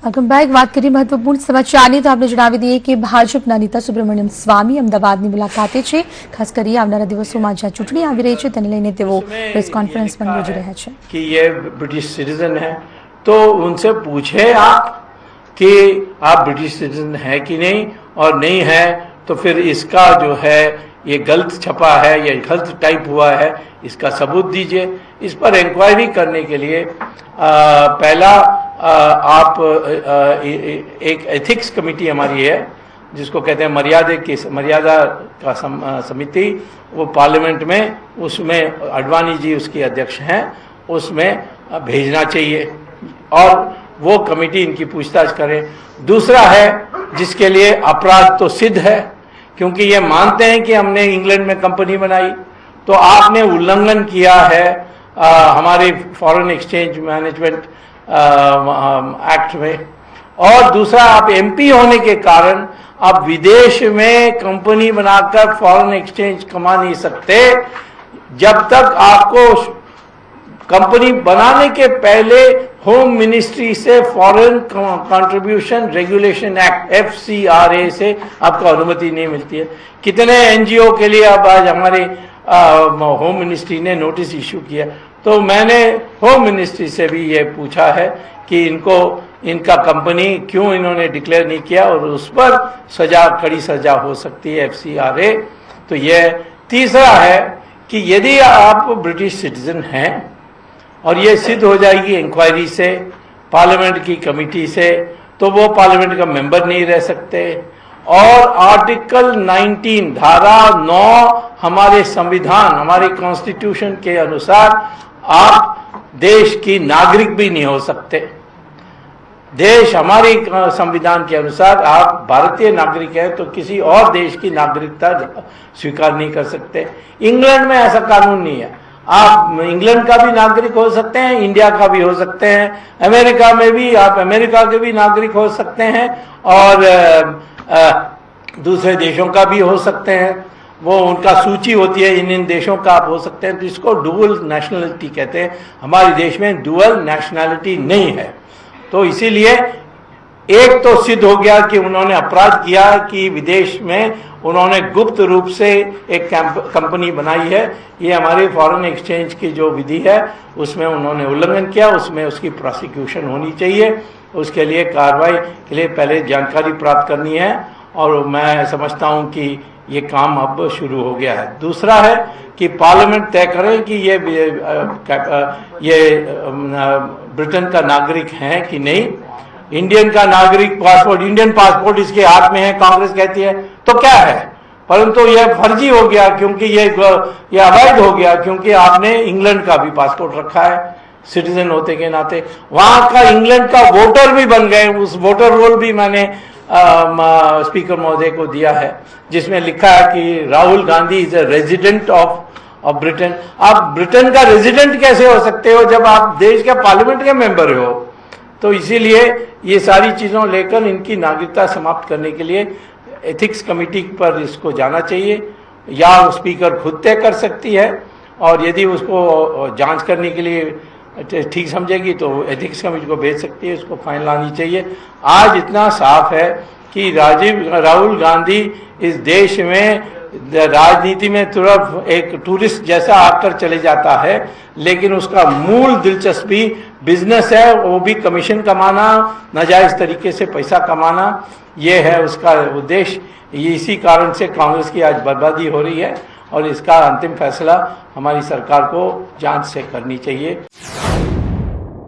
Welcome back. વાત કરીએ મહત્વપૂર્ણ સમાચારની તો આપણે જણાવી દઈએ કે ભાજપના નેતા સુબ્રમણ્યમ સ્વામી અમદાવાદની મુલાકાતે છે। ખાસ કરી આવનારા દિવસોમાં જ્યાં ચૂંટણી આવી રહી છે તેને લઈને તેઓ પ્રેસ કોન્ફરન્સ પણ યોજી રહ્યા છે कि ये ब्रिटिश सिटीजन है, तो उनसे पूछे आप कि आप ब्रिटिश सिटीजन है कि नहीं, और नहीं है तो फिर इसका जो है ये गलत छपा है या गलत टाइप हुआ है, इसका सबूत दीजिए। इस पर इंक्वायरी करने के लिए पहला आप एक एथिक्स कमेटी हमारी है जिसको कहते हैं मर्यादा का समिति, वो पार्लियामेंट में, उसमें अडवाणी जी उसकी अध्यक्ष हैं, उसमें भेजना चाहिए और वो कमेटी इनकी पूछताछ करे। दूसरा है जिसके लिए अपराध तो सिद्ध है, क्योंकि ये मानते हैं कि हमने इंग्लैंड में कंपनी बनाई, तो आपने उल्लंघन किया है हमारे फॉरेन एक्सचेंज मैनेजमेंट एक्ट में। और दूसरा, आप एमपी होने के कारण आप विदेश में कंपनी बनाकर फॉरेन एक्सचेंज कमा नहीं सकते जब तक आपको कंपनी बनाने के पहले होम मिनिस्ट्री से foreign contribution regulation act FCRA से आपको अनुमति नहीं मिलती है। कितने एनजीओ के लिए अब आज हमारे होम मिनिस्ट्री ने नोटिस इशू किया, तो मैंने होम मिनिस्ट्री से भी ये पूछा है कि इनका कंपनी क्यों इन्होंने डिक्लेयर नहीं किया, और उस पर कड़ी सजा हो सकती है FCRA। तो ये तीसरा है कि यदि आप ब्रिटिश सिटीजन हैं और ये सिद्ध हो जाएगी इंक्वायरी से, पार्लियामेंट की कमेटी से, तो वो पार्लियामेंट का मेंबर नहीं रह सकते। और आर्टिकल 19 धारा 9 हमारे संविधान, हमारे कॉन्स्टिट्यूशन के अनुसार आप देश की नागरिक भी नहीं हो सकते। देश हमारे संविधान के अनुसार आप भारतीय नागरिक हैं तो किसी और देश की नागरिकता स्वीकार नहीं कर सकते। इंग्लैंड में ऐसा कानून नहीं है। आप इंग्लैंड का भी नागरिक हो सकते हैं, इंडिया का भी हो सकते हैं, अमेरिका में भी आप अमेरिका के भी नागरिक हो सकते हैं, और दूसरे देशों का भी हो सकते हैं। वो उनका सूची होती है, इन देशों का आप हो सकते हैं, तो इसको डुअल नेशनलिटी कहते हैं। हमारे देश में डुअल नेशनलिटी नहीं है, तो इसीलिए एक तो सिद्ध हो गया कि उन्होंने अपराध किया कि विदेश में उन्होंने गुप्त रूप से एक कंपनी बनाई है। ये हमारे फॉरेन एक्सचेंज की जो विधि है उसमें उन्होंने उल्लंघन किया, उसमें उसकी प्रोसिक्यूशन होनी चाहिए। उसके लिए कार्रवाई के लिए पहले जानकारी प्राप्त करनी है, और मैं समझता हूं कि ये काम अब शुरू हो गया है। दूसरा है कि पार्लियामेंट तय करें कि ये ब्रिटेन का नागरिक है कि नहीं। इंडियन का नागरिक पासपोर्ट, इंडियन पासपोर्ट इसके हाथ में है, कांग्रेस कहती है, तो क्या है, परंतु यह फर्जी हो गया क्योंकि ये अवैध हो गया, क्योंकि आपने इंग्लैंड का भी पासपोर्ट रखा है सिटीजन होते के नाते। वहां का इंग्लैंड का वोटर भी बन गए, उस वोटर रोल भी मैंने स्पीकर महोदय को दिया है, जिसमें लिखा है कि Rahul Gandhi is a resident of Britain. आप ब्रिटेन का रेजिडेंट कैसे हो सकते हो जब आप देश के पार्लियामेंट के मेंबर हो? तो इसीलिए ये सारी चीज़ों लेकर इनकी नागरिकता समाप्त करने के लिए एथिक्स कमेटी पर इसको जाना चाहिए, या स्पीकर खुद तय कर सकती है, और यदि उसको जांच करने के लिए ठीक समझेगी तो एथिक्स कमेटी को भेज सकती है, उसको फाइन लानी चाहिए। आज इतना साफ है कि राहुल गांधी इस देश में राजनीति में तुरंत एक टूरिस्ट जैसा आकर चले जाता है, लेकिन उसका मूल दिलचस्पी बिजनेस है, वो भी कमीशन कमाना, नाजायज तरीके से पैसा कमाना, ये है उसका उद्देश्य। इसी कारण से कांग्रेस की आज बर्बादी हो रही है, और इसका अंतिम फैसला हमारी सरकार को जांच से करनी चाहिए।